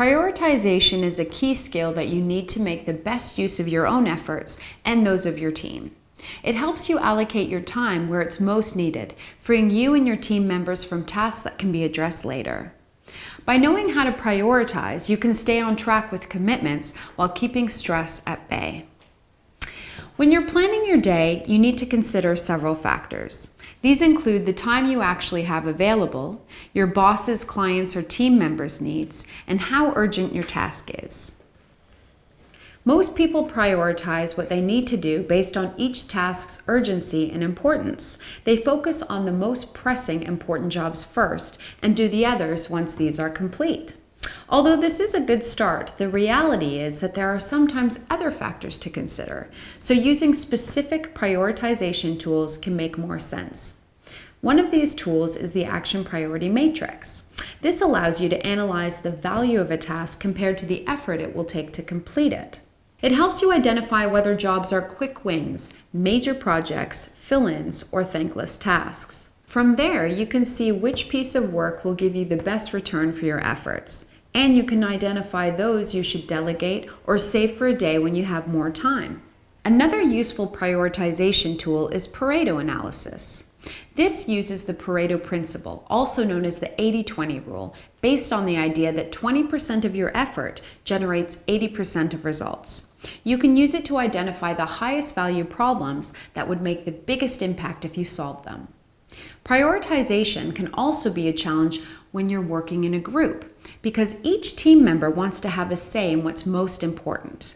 Prioritization is a key skill that you need to make the best use of your own efforts and those of your team. It helps you allocate your time where it's most needed, freeing you and your team members from tasks that can be addressed later. By knowing how to prioritize, you can stay on track with commitments while keeping stress at bay. When you're planning your day, you need to consider several factors. These include the time you actually have available, your boss's, clients, or team members' needs, and how urgent your task is. Most people prioritize what they need to do based on each task's urgency and importance. They focus on the most pressing important jobs first and do the others once these are complete. Although this is a good start, the reality is that there are sometimes other factors to consider, so using specific prioritization tools can make more sense. One of these tools is the Action Priority Matrix. This allows you to analyze the value of a task compared to the effort it will take to complete it. It helps you identify whether jobs are quick wins, major projects, fill-ins, or thankless tasks. From there, you can see which piece of work will give you the best return for your efforts. And you can identify those you should delegate or save for a day when you have more time. Another useful prioritization tool is Pareto Analysis. This uses the Pareto principle, also known as the 80-20 rule, based on the idea that 20% of your effort generates 80% of results. You can use it to identify the highest value problems that would make the biggest impact if you solve them. Prioritization can also be a challenge when you're working in a group, because each team member wants to have a say in what's most important.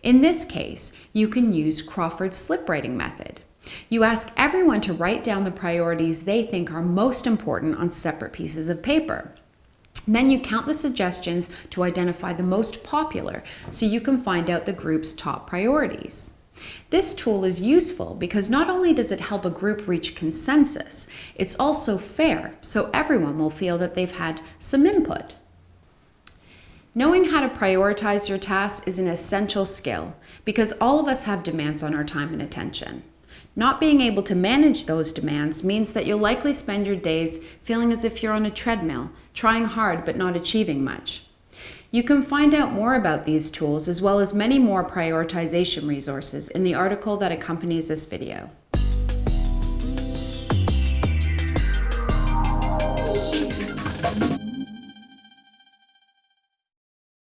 In this case, you can use Crawford's slip writing method. You ask everyone to write down the priorities they think are most important on separate pieces of paper. Then you count the suggestions to identify the most popular, so you can find out the group's top priorities. This tool is useful because not only does it help a group reach consensus, it's also fair, so everyone will feel that they've had some input. Knowing how to prioritize your tasks is an essential skill because all of us have demands on our time and attention. Not being able to manage those demands means that you'll likely spend your days feeling as if you're on a treadmill, trying hard but not achieving much. You can find out more about these tools as well as many more prioritization resources in the article that accompanies this video.